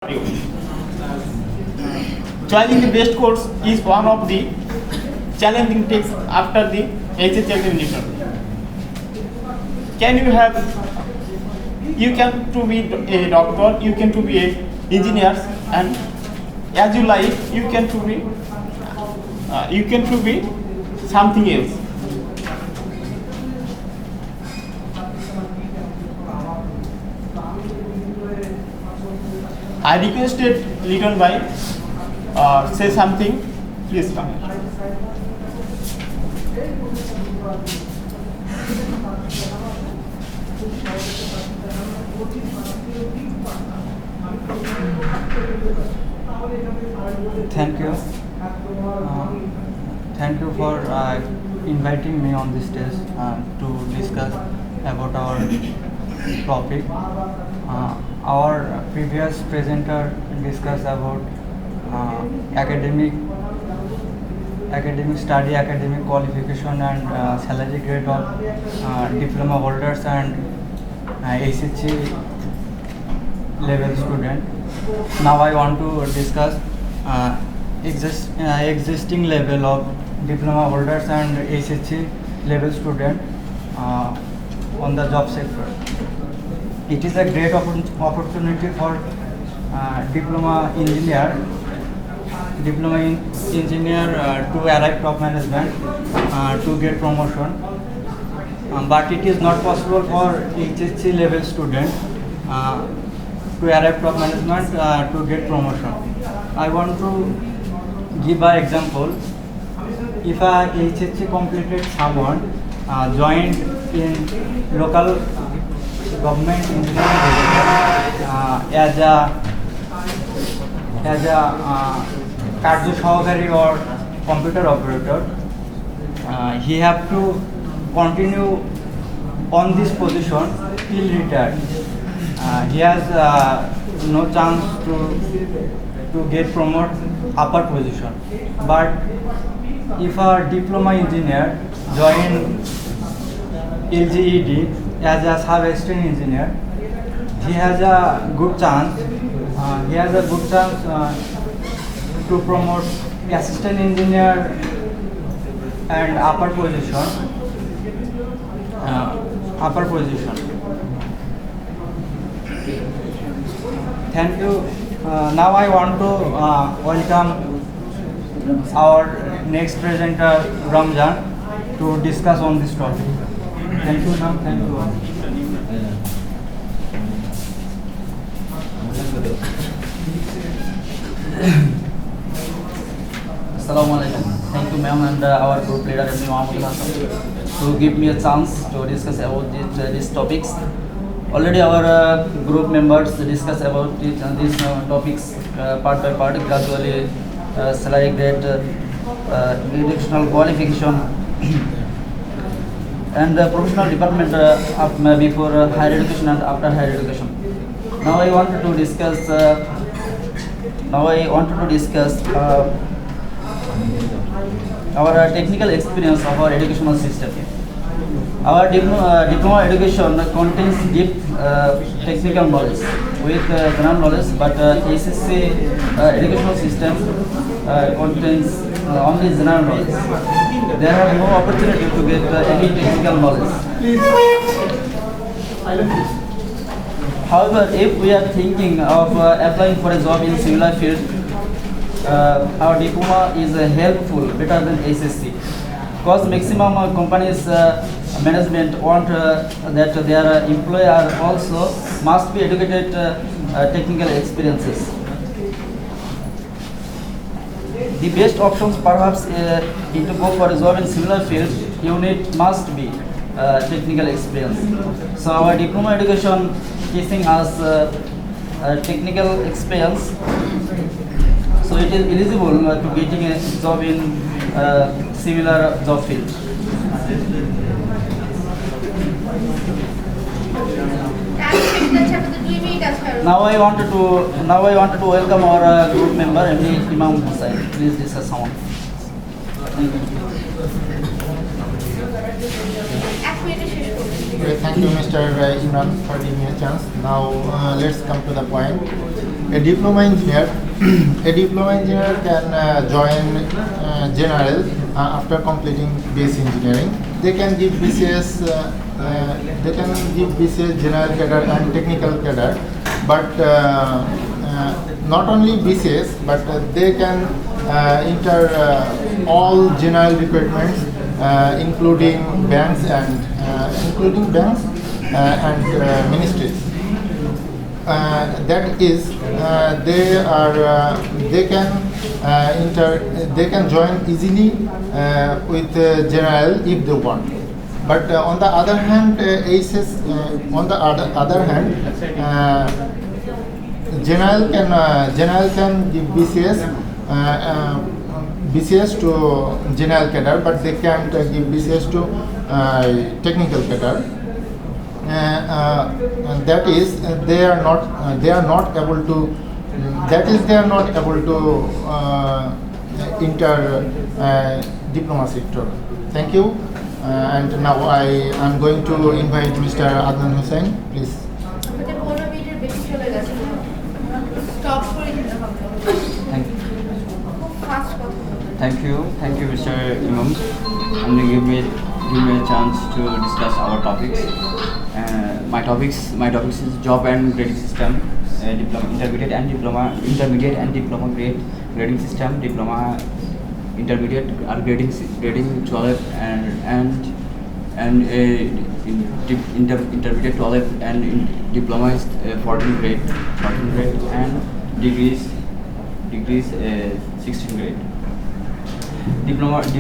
you. Choosing the best course is one of the challenging tasks after the HSC examination. You can to be a doctor, you can to be a engineer, and as you like, you can to be something else. I requested written by say something. Please come. Thank you. Thank you for inviting me on this stage to discuss about our topic. Our previous presenter discussed about academic study, academic qualification, and salary grade of diploma holders and SHC level student. Now I want to discuss existing level of diploma holders and SHC level student on the job sector. It is a great opportunity for diploma engineer to arrive top management to get promotion, but it is not possible for HSC level student to arrive top management to get promotion. I want to give an example. If a HSC completed someone joined in local government engineering as a Karjo Sahakari or computer operator, he have to continue on this position till retired. He has no chance to get promoted upper position. But if a diploma engineer join LGED as a sub-assistant engineer, he has a good chance. To promote assistant engineer and upper position. Thank you. Now I want to welcome our next presenter, Ramjan, to discuss on this topic. Thank you, ma'am. Thank you. Assalamualaikum. Thank you, ma'am, and our group leader, Mr. Mahmoud Hassan, to give me a chance to discuss about these topics. Already our group members discuss about these topics part by part, gradually salary grade, educational qualification, and professional development before higher education and after higher education. Now I wanted to discuss. Our technical experience of our educational system. Our diploma education contains deep technical knowledge with general knowledge, but SSC educational system contains only general knowledge. There are no opportunity to get any technical knowledge. However, if we are thinking of applying for a job in similar field, our diploma is helpful, better than SSC, because maximum companies management want that their employer also must be educated technical experiences. The best options perhaps to go for a job in similar field, must be technical experience. So our diploma education teaching us technical experience. So it is eligible to getting a job in similar job field. Now I wanted to welcome our group member, MD Imam Hussain. Please discuss someone. Thank you, Mr. Imran, for giving me a chance. Now let's come to the point. A diploma engineer, a diploma engineer can join general after completing base engineering. They can give BCS, general cadre and technical cadre, but not only BCS, but they can enter all general requirements, including banks and ministries. That is, they can join easily with general if they want. But on the other hand, general can give BCS to general cadre, but they can't give BCS to technical cadre. That is, they are not able to enter diploma sector. Thank you. And now I am going to invite Mr. Adnan Hussain, please. Thank you, Mr. Imam, and give me a chance to discuss our topics. My topics is job and grading system, diploma, intermediate and diploma grading system, diploma, intermediate are grading 12 and intermediate 12 and diploma is 14 grade and degrees 16 grade. Diploma and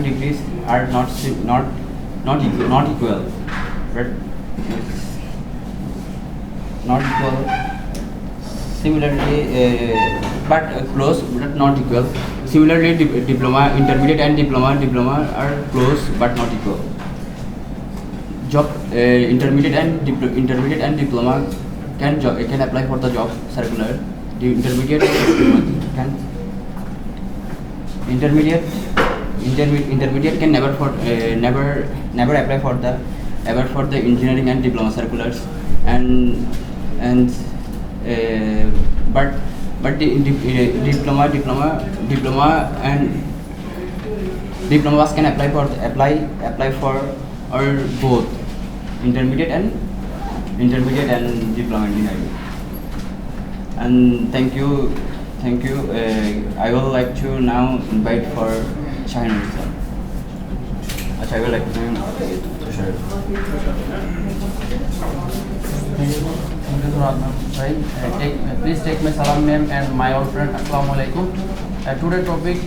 degrees are not equal, but not equal. Similarly, but close but not equal. Similarly, diploma, intermediate and diploma are close but not equal. Job, intermediate and diploma can apply for the job circular. The intermediate can never apply for the engineering and diploma circulars, but the diplomas can apply for or both intermediate and diploma engineering. And thank you. I would like to now invite for Shafinaz. I would like to share. Please take my salam name and my old friend. Assalamu alaikum. Today topic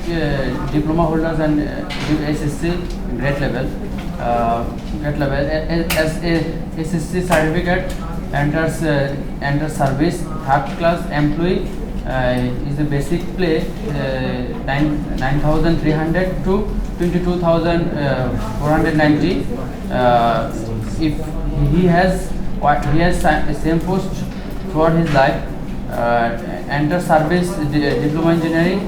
diploma holders and SSC grade level. As a SSC certificate enters service, third class employee is a basic pay 9,300 to 22,490. If he has same post throughout his life, enter service diploma engineering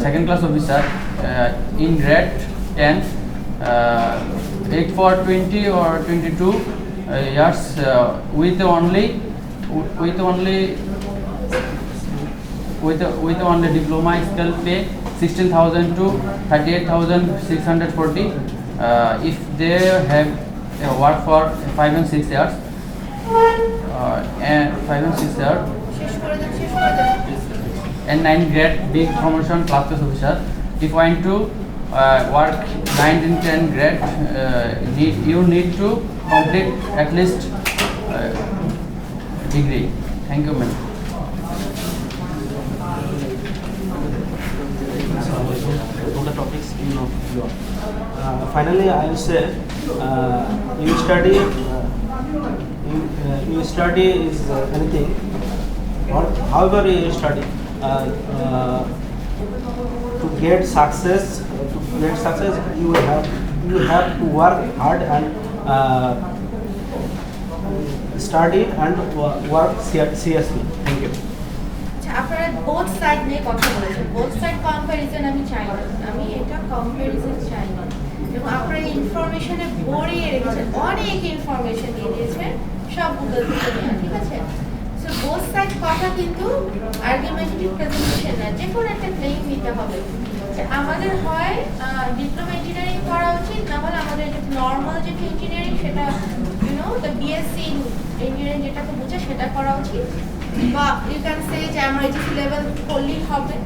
second class officer in grade 10, 8 for 20 or 22 years with only diploma skill pay 16,000 to 38,640. If they have worked for 5 and 6 years, and 9 grade big promotion class officer. If want to work 9 and 10 grade, you need to complete at least degree. Thank you, ma'am. The topics finally I will say you study is anything, or however you study to get success. You have to work hard and study and work seriously. Thank you. আপনারা both side নিয়ে কথা বলেছেন, both side comparison আমি চাই না, আমি এটা comparison চাই না। এবং আপনারা ইনফরমেশনে ভরিয়ে রেখেছেন, অনেক ইনফরমেশন দিয়ে দিয়েছেন, সব গুগল থেকে নেওয়া, ঠিক আছে? সো বোথ সাইড কথা কিন্তু আর্গুমেন্টেটিভ প্রেজেন্টেশন না, যে কোনো একটা ক্লেম নিতে হবে যে আমাদের হয় ডিপ্লোমা ইঞ্জিনিয়ারিং করা উচিত, না হলে আমাদের যেটা নর্মাল যেটা ইঞ্জিনিয়ারিং সেটা দ্য বিএসসি ইঞ্জিনিয়ারিং যেটাকে বোঝে সেটা করা উচিত, বা ইউ ক্যান সে যে আমার এইচএসসি লেভেল করলেই হবে।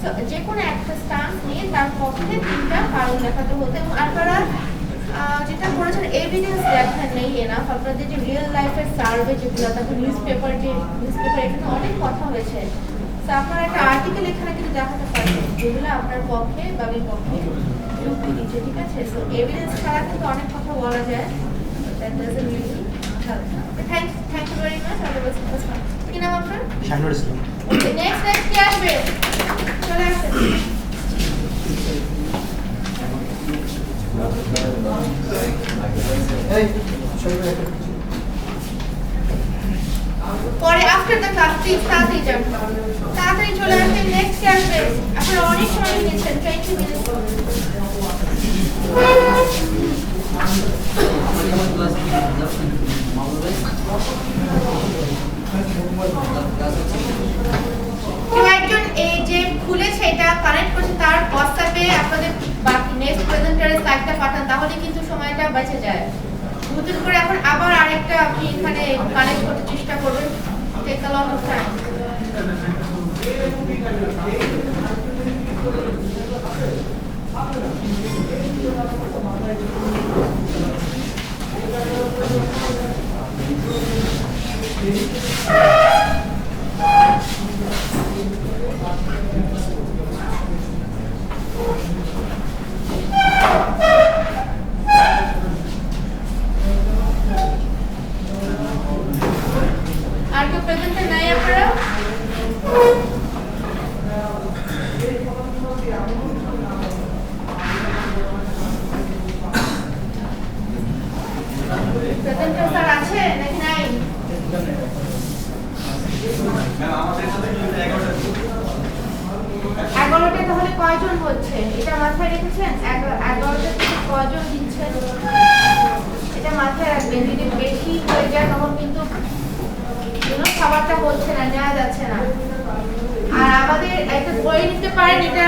সো যে কোনো একটা স্টান্স নিয়ে তার পক্ষে তিনটা কারণ দেখাতে হতো। এবং আপনারা যেটা করেছেন এভিডেন্স দেখার নেই এনাফ, আপনাদের যে রিয়েল লাইফের সার্ভে যেগুলো, তারপর নিউজপেপার এখানে অনেক কথা হয়েছে, তো আপনারা একটা আর্টিকেল এখানে কিন্তু দেখাতে পারবেন যেগুলো আপনার পক্ষে বা বিপক্ষে যুক্তি দিচ্ছে, ঠিক আছে? সো এভিডেন্স ছাড়া কিন্তু অনেক কথা বলা যায়, that doesn't really help. Thank you very much. কি নাম আপনার? শাহিনুর ইসলাম। ওকে, নেক্সট কি আসবে? চলে আসেন। পরে আফটার দ্য ক্লাস প্লিজ তাড়াতাড়ি যান, তাড়াতাড়ি চলে আসেন। নেক্সট কি আসবে? আপনারা অনেক সময় নিয়েছেন, 20 মিনিট। কেউ একজন এই যে খুলেছে এটা কানেক্ট করছে তার হোয়াটসঅ্যাপে আপনাদের বাকি নেক্সট প্রেজেন্টারের স্লাইডটা পাঠান, তাহলে কিন্তু সময়টা বেঁচে যায়। নতুন করে এখন আবার আরেকটা আপনি এখানে কানেক্ট করতে চেষ্টা করবেন, take a lot of time. আর কেউ প্রেজেন্টার নাই আপনারা? প্রেজেন্টার স্যার আছে নাকি নাই? 11টা তাহলে কয়জন হচ্ছে এটা মাথায় রেখেছেন? 11টা থেকে কয়জন দিচ্ছেন এটা মাথায় রাখবেন। যদি বেশি হয়ে যায় তখন কিন্তু খাবারটা হচ্ছে না, নেওয়া যাচ্ছে না। আর আমাদের একটা বই নিতে পারেন, এটা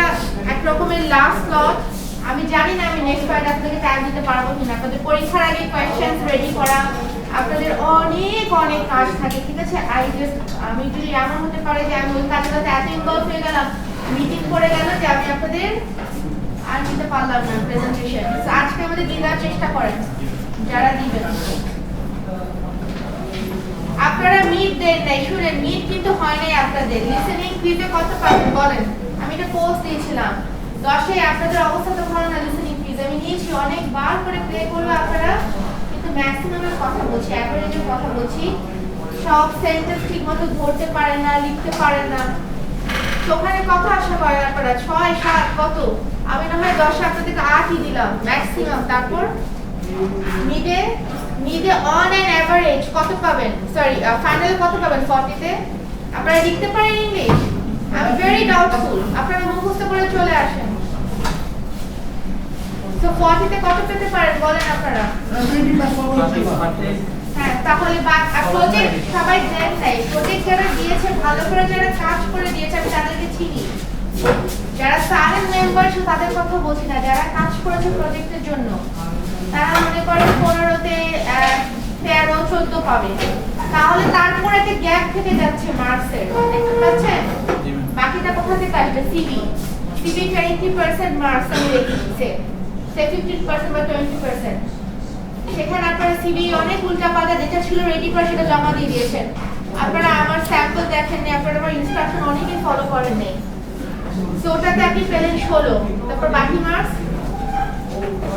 এক রকমের লাস্ট স্লট। আমি জানি না আমি নেক্সট পার্ট আপনাদেরকে টাইম দিতে পারবো কিনা। আপনাদের পরীক্ষার আগে কোয়েশ্চেন্স রেডি করা, আপনাদের অনেক অনেক কাজ থাকে, ঠিক আছে? আমি যদি এমন হতে পারে যে আমি ওই কাজটাতে এত ইনভলভ হয়ে গেলাম, মিটিং করে গেল যে আমি আপনাদের আর দিতে পারলাম না প্রেজেন্টেশন। আজকে আমাদের দেওয়ার চেষ্টা করেন যারা দিবেন। আপনারা মিট দেন নাই, শুনেন, মিট কিন্তু হয় নাই আপনাদের। লিসেনিং কুইজে কত পাবেন বলেন? আমি এটা পোস্ট দিয়েছিলাম 10-এ। আপনাদের অবস্থা তো ভালো না। লিসেনিং কুইজ আমি নিয়েছি, অনেকবার করে প্লে করলো আপনারা, কিন্তু ম্যাক্সিমামের কথা বলছি, অ্যাভারেজের কথা বলছি। সব সেন্টেন্স ঠিক মতো ধরতে পারেন না, লিখতে পারেন না। ওখানে কত আশা করেন আপনারা? 6, 7 কত? আমি না হয় 10-এ আপনাদেরকে 8ই দিলাম ম্যাক্সিমাম। তারপর মিডে অন এন্ড এভারেজ কত পাবেন? সরি, ফাইনালে কত পাবেন? 40-তে। আপনারা লিখতে পারেন ইংলিশ? আমি ভেরি ডাউটফুল। আপনারা মুখস্থ করে চলে আসেন। তো 40-তে কত পেতে পারেন বলেন আপনারা? হ্যাঁ, তাহলে প্রজেক্ট সবাই দেন নাই। প্রজেক্ট যারা দিয়েছে, ভালো করে যারা কাজ করে দিয়েছে, আমি তাদেরকে চিনি। যারা সাইলেন্ট মেম্বার তাদের কথা বলছি না, যারা কাজ করেছে প্রজেক্টের জন্য, তারা মনে করেন 15-তে 13, 14 পাবে। তাহলে তারপর একটা গ্যাপ থেকে যাচ্ছে মার্কসের, দেখতে পাচ্ছেন? বাকিটা কোথা থেকে আসবে? সিভি 20% মার্কস আমি রেখেছি, সে 15% বা 20%। সেখানে আপনারা সিভি অনেক উল্টাপাল্টা যেটা ছিল রেডি করে সেটা জমা দিয়ে দিয়েছেন। আপনারা আমার স্যাম্পল দেখেননি, আপনারা আমার ইনস্ট্রাকশন অনেকেই ফলো করেন নাই। সো ওটাতে আপনি পেলেন 16। তারপর বাকি মার্কস,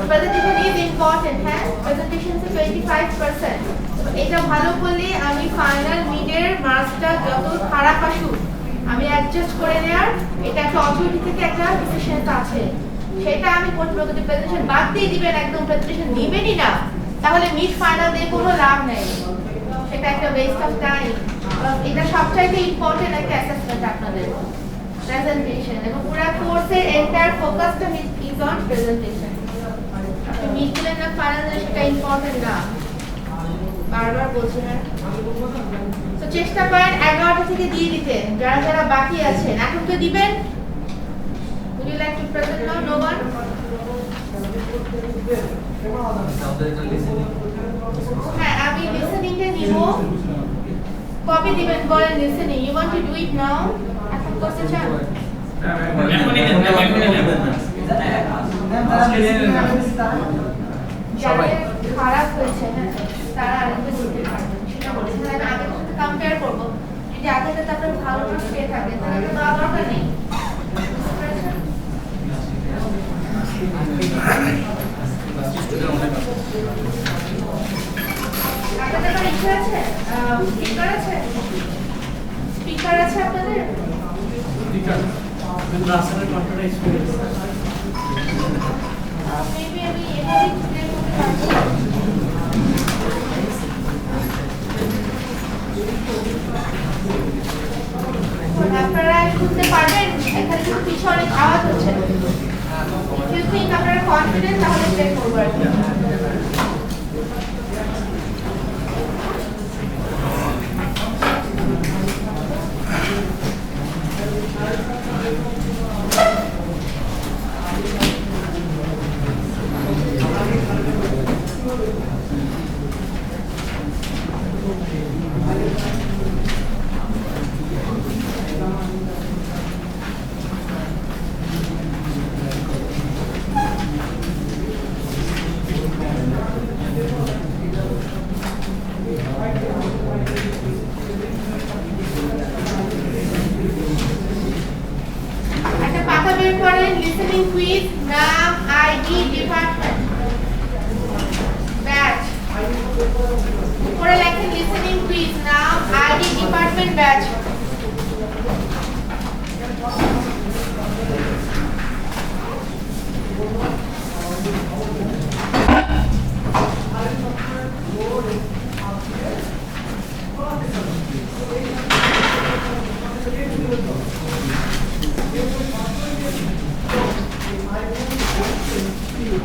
প্রেজেন্টেশন ইজ ইম্পর্টেন্ট। হ্যাঁ, প্রেজেন্টেশন ইজ 25%। এটা ভালো করলে আমি ফাইনাল মিডের মার্কসটা যত খারাপ আসুক আমি অ্যাডজাস্ট করে নেওয়ার, এটা একটা অথরিটি থেকে একটা ডিসিশন আছে, সেটা আমি করতে পারবো। যদি প্রেজেন্টেশন বাদ দিয়ে দিবেন, একদম প্রেজেন্টেশন দিবেনই না, তাহলে মিড ফাইনাল দিয়ে কোনো লাভ নেই, সেটা একটা ওয়েস্ট অফ টাইম। এটা সবচাইতে ইম্পর্টেন্ট একটা অ্যাসেসমেন্ট আপনাদের, প্রেজেন্টেশন। এবং পুরো কোর্সের এন্টায়ার ফোকাসটা ইজ অন প্রেজেন্টেশন। আপনি মিড দিলেন না ফাইনাল, সেটা ইম্পর্টেন্ট না। বারবার বলছি হ্যাঁ। তো চেষ্টা করেন 11টা থেকে দিয়ে দিতে, যারা যারা বাকি আছেন এখন তো দিবেন। Would you like to present now? No one? হ্যাঁ, আমি লিসেনিংটা নিব। কপি দিবেন বলেন listening. You want to do it now? এখন করতে চান? যাদের খারাপ হয়েছে হ্যাঁ তারা আরেকটা দিতে পারবেন, সেটা বলেছেন। আমি আগের সাথে কম্পেয়ার করবো, যদি আগেরটাতে আপনার ভালো মার্কস পেয়ে থাকেন তাহলে তো দেওয়া দরকার নেই। বুঝতে পেরেছেন? আপনাদের কোনো ইচ্ছা আছে? স্পিকার আছে? স্পিকার আছে আপনাদের? Maybe আমি এভাবে explain করতে পারবো। আপনারা শুনতে পারবেন? এখানে কিন্তু পিছনে অনেক আওয়াজ হচ্ছে। If you think আপনারা confident তাহলে play করবো আর কি। একটা পাতা বের করেন, লিসেনিং কুইজ, নাম, আইডি, ডিপার্টমেন্ট, ব্যাচ। উপরে লেখেন লিসেনিং কুইজ, নাম, আইডি, ডিপার্টমেন্ট, ব্যাচ।